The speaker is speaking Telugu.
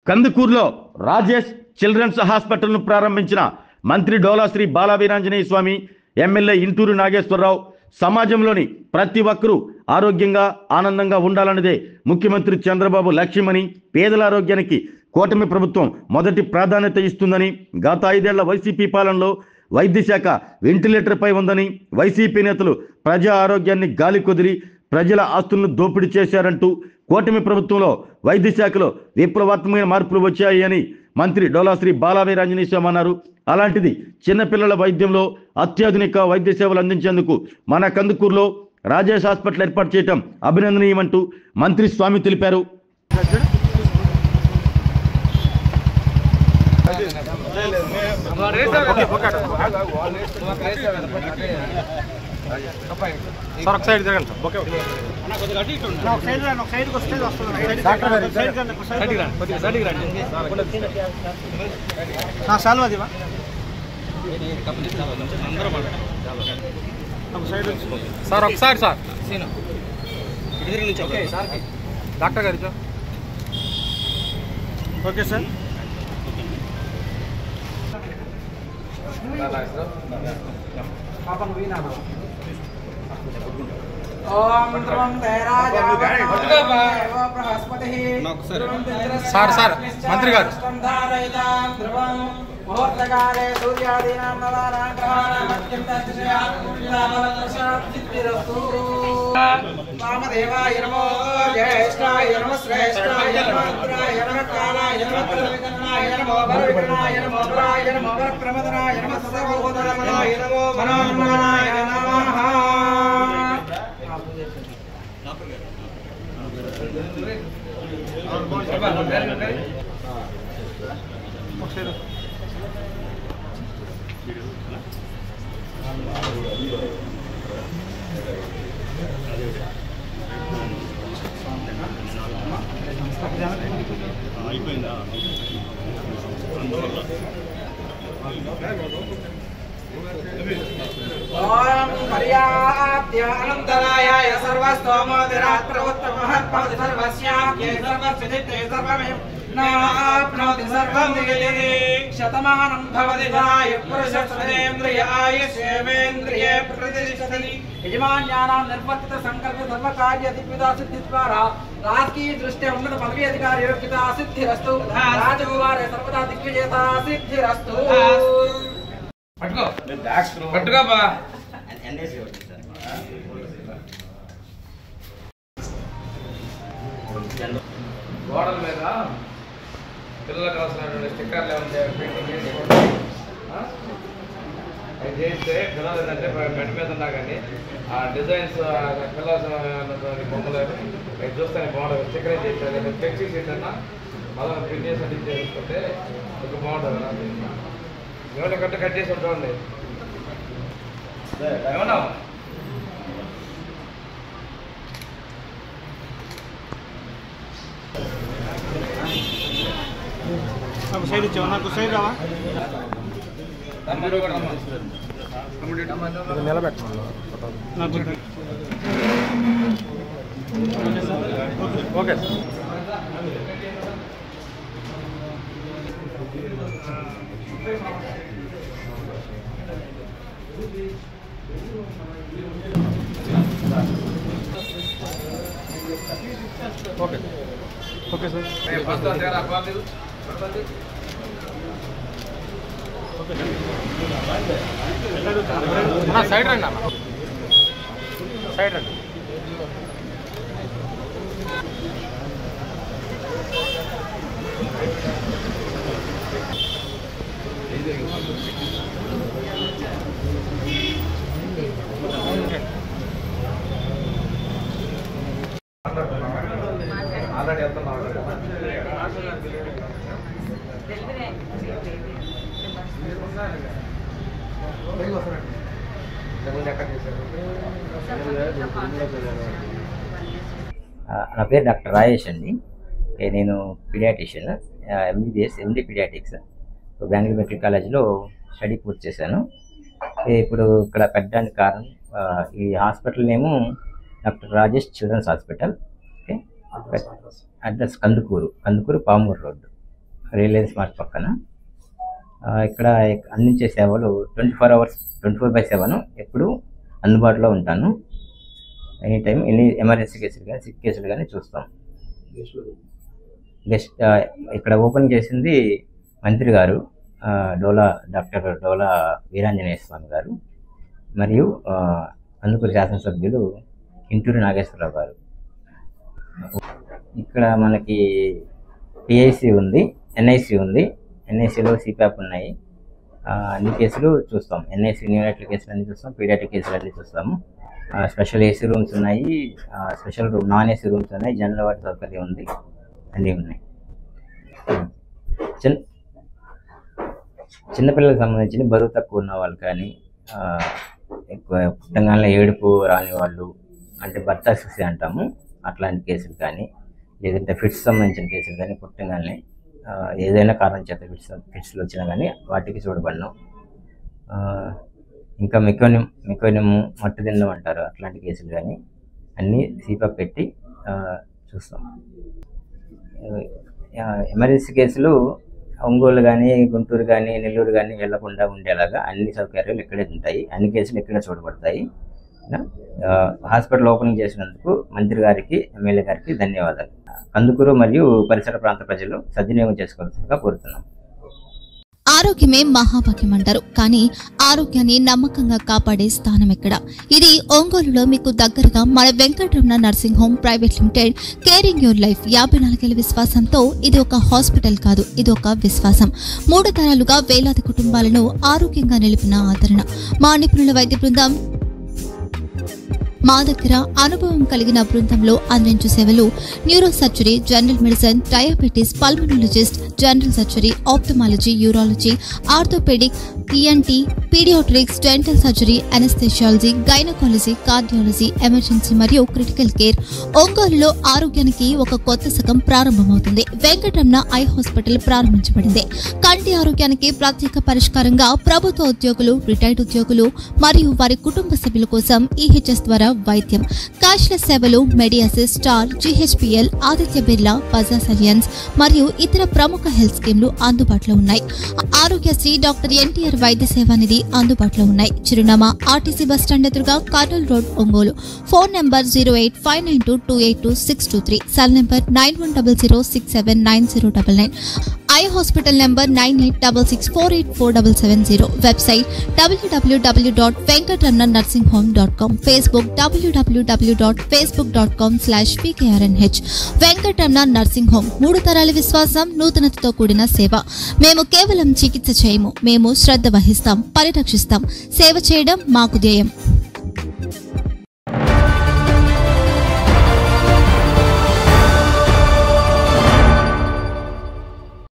కందుకూరులో రాజేష్ చిల్డ్రన్స్ హాస్పిటల్ను ప్రారంభించిన మంత్రి డోలా శ్రీ బాలా వీరాంజనేయ స్వామి, ఎమ్మెల్యే ఇంటూరు నాగేశ్వరరావు సమాజంలోని ప్రతి ఒక్కరూ ఆరోగ్యంగా ఆనందంగా ఉండాలన్నదే ముఖ్యమంత్రి చంద్రబాబు లక్ష్యమని, పేదల ఆరోగ్యానికి కూటమి ప్రభుత్వం మొదటి ప్రాధాన్యత ఇస్తుందని, గత 5 ఏళ్ల వైసీపీ పాలనలో వైద్య శాఖ వెంటిలేటర్పై ఉందని, వైసీపీ నేతలు ప్రజా ఆరోగ్యాన్ని గాలి కొదిరి ప్రజల ఆస్తులను దోపిడీ చేశారంటూ కూటమి ప్రభుత్వంలో వైద్య శాఖలో విప్లవాత్మకమైన మార్పులు వచ్చాయి అని మంత్రి డోలా శ్రీ బాలా వీరాంజనేయ స్వామి అన్నారు. అలాంటిది చిన్నపిల్లల వైద్యంలో అత్యాధునిక వైద్య సేవలు అందించేందుకు మన కందుకూరులో రాజేష్ హాస్పిటల్ ఏర్పాటు చేయడం అభినందనీయమంటూ మంత్రి స్వామి తెలిపారు. సార్ ఒకసారి సార్ డాక్టర్ గారు ఓకే సార్. సార్ సార్ మంత్రి గారు ముహూర్తకాలే సూర్యాదీనాం నవానాం గ్రహాణాం వామదేవాయ నమో జ్యేష్ఠాయ నమో శ్రేష్ఠాయ నమో రుద్రాయ నమో కాలాయ నమో త్రివిక్రమాయ నమో వరవిఘ్నాయ నమో వరాయ నమో వరప్రమదనాయ నమో సర్వభూతనాయ నమో మనోన్మనాయ నమః. ఓం పర్యాప్త్య అనంతరాయాయ సర్వస్తోమోదిరాత్ ప్రవృత్తమహత్పవతి సర్వస్యాఖ్యే సర్వసిద్ధితే సర్వమే నాప్నోతి సర్వం నిగయతే శతమానం భవతి జనాయ పురుషేంద్రియ ఆయుష్యేంద్రియే ప్రతిష్టతి యజమాన్యానాం నిర్వర్తిత సంకల్ప సర్వకార్య దివ్యతా సిద్ధి ద్వారా రాజకీయ దృష్ట్యా ఉన్నత పదవీ అధికార యోగ్యత సిద్ధిరస్తు రాజకుమార సర్వదా దిగ్విజేత సిద్ధిరస్తు. పట్టుకో బా గోడల మీద పిల్లలకు అవసరమైనటువంటి స్టిక్కర్లు అవి చేస్తే పిల్లలు ఏంటంటే బెడ్ మీద ఉన్నా కానీ ఆ డిజైన్స్ పిల్లలటువంటి బొమ్మలు అవి చూస్తే బాగుంటుంది. స్టిక్కర్ చేస్తారు ఫ్లెక్సీ సీట్ అన్నా మళ్ళీ ప్రింట్ చేసి అడ్డింగ్ చేసుకుంటే ఇంకా బాగుంటుంది. ఏమైనా కట్ చేసి ఉంటామండి ఏమన్నా సైడ్ ఇచ్చావా? నాకు సైడ్ రావా నిలబెట్టమన్నా okay okay okay sir. Side రండి అన్న, సైడ్ రండి. ఆల్రెడీ నా పేరు డాక్టర్ రాజేష్ అండి. నేను paediatrician, MD paediatrics. Bengaluru medical కాలేజ్లో స్టడీ పూర్తి చేశాను. ఇప్పుడు ఇక్కడ పెట్టడానికి కారణం ఈ hospital name doctor Rajesh children's hospital. Okay, address Kandukur Pamur road. Reliance Mart పక్కన. ఇక్కడ అందించే సేవలు 24 hours 24/7 ఎప్పుడు అందుబాటులో ఉంటాను. ఎనీ టైం ఎన్ని ఎమర్జెన్సీ కేసులు కానీ సిక్ కేసులు కానీ చూస్తాం. గెస్ట్ ఇక్కడ ఓపెన్ చేసింది మంత్రి గారు, డాక్టర్ డోలా వీరాంజనేయ స్వామి గారు, మరియు కందుకూరు శాసనసభ్యులు ఇంటూరు నాగేశ్వరరావు గారు. ఇక్కడ మనకి పిఐసి ఉంది, ఎన్ఐసి ఉంది. ఎన్ఐసిలో సిప్యాప్ ఉన్నాయి. అన్ని కేసులు చూస్తాం. ఎన్ఐసి న్యూనైట్ల కేసులు అన్నీ చూస్తాం, పీడియాట్రిక్ కేసులు అన్నీ చూస్తాము. స్పెషల్ ఏసీ రూమ్స్ ఉన్నాయి, special room non AC rooms ఉన్నాయి, జనరల్ వాటి సౌకర్యం ఉంది, అన్నీ ఉన్నాయి. చిన్నపిల్లలకు సంబంధించిన బరువు తక్కువ ఉన్న వాళ్ళు కానీ, ఎక్కువ పుట్టంగానే ఏడుపు రాని వాళ్ళు, అంటే బర్తాసిస్ అంటాము, అట్లాంటి కేసులు కానీ, లేదంటే ఫిట్స్ సంబంధించిన కేసులు కానీ, పుట్టంగానే ఏదైనా కారణం చేత ఫిట్స్లు వచ్చినా కానీ వాటికి చూడబడినాం. ఇంకా మెకోనియం మట్టు తినడం అంటారు, అట్లాంటి కేసులు కానీ అన్నీ సిప్యాప్ పెట్టి చూస్తాం. ఎమర్జెన్సీ కేసులు ఒంగోలు కానీ, గుంటూరు కానీ, నెల్లూరు కానీ వెళ్లకుండా ఉండేలాగా అన్ని సౌకర్యాలు ఇక్కడే ఉంటాయి. అన్ని కేసులు ఇక్కడే చూడబడతాయి. హాస్పిటల్ ఓపెనింగ్ చేసినందుకు మంత్రి గారికి, ఎమ్మెల్యే గారికి ధన్యవాదాలు. కందుకూరు మరియు పరిసర ప్రాంత ప్రజలు సద్వినియోగం చేసుకోవాల్సిందిగా కోరుతున్నాం. ఆరోగ్యమే మహాభాగ్యం అంటారు, కానీ ఆరోగ్యాన్ని నమ్మకంగా కాపాడే స్థానం ఎక్కడ? ఇది ఒంగోలులో మీకు దగ్గరగా మన Venkataramana nursing home private limited. Caring your life 54 ఏళ్ల విశ్వాసంతో ఇది ఒక హాస్పిటల్ కాదు, ఇది ఒక విశ్వాసం. 3 తరాలుగా వేలాది కుటుంబాలను ఆరోగ్యంగా నిలిపిన ఆదరణ. మా నిపుణుల వైద్య బృందం మా దగ్గర అనుభవం కలిగిన బృందంలో అందించే సేవలు neuro surgery, general medicine, diabetes, pulmonologist, general surgery, ophthalmology, urology, orthopaedic, ENT, paediatrics, dental surgery, anaesthesiology, gynaecology, cardiology, emergency మరియు క్రిటికల్ కేర్. ఒంగోలులో ఆరోగ్యానికి ఒక కొత్త శకం ప్రారంభమవుతుంది. వెంకటరమణ ఐ హాస్పిటల్ ప్రారంభించబడింది. కంటి ఆరోగ్యానికి ప్రత్యేక పరిష్కారంగా ప్రభుత్వ ఉద్యోగులు, రిటైర్డ్ ఉద్యోగులు మరియు వారి కుటుంబ సభ్యుల కోసం ఈహెచ్ఎస్ ద్వారా వైద్యం. క్యాష్లెస్ సేవలు మెడియాసిస్, స్టార్, జీహెచ్పీఎల్, ఆదిత్య బిర్లా, బజాజ్ అలియన్స్ మరియు ఇతర ప్రముఖ హెల్త్ స్కీమ్లు అందుబాటులో ఉన్నాయి. ఆరోగ్యశ్రీ, డాక్టర్ ఎన్టీఆర్ వైద్య సేవా నిధి అందుబాటులో ఉన్నాయి. చిరునామా ఆర్టీసీ బస్టాండ్ ఎదురుగా, Kurnool road, Ongole. Phone number 08592282623, cell number 9100679099, eye hospital number 9866484770, website www.venkatramananursinghome.com, Facebook www.facebook.com/vkrnh. Venkataramana nursing home, 3 తరాల విశ్వాసం, నూతనతతో కూడిన సేవ. మేము కేవలం చికిత్స చేయము, మేము శ్రద్ధ వహిస్తాం, పరిరక్షిస్తాం. సేవ చేయడం మాకు ధ్యేయం.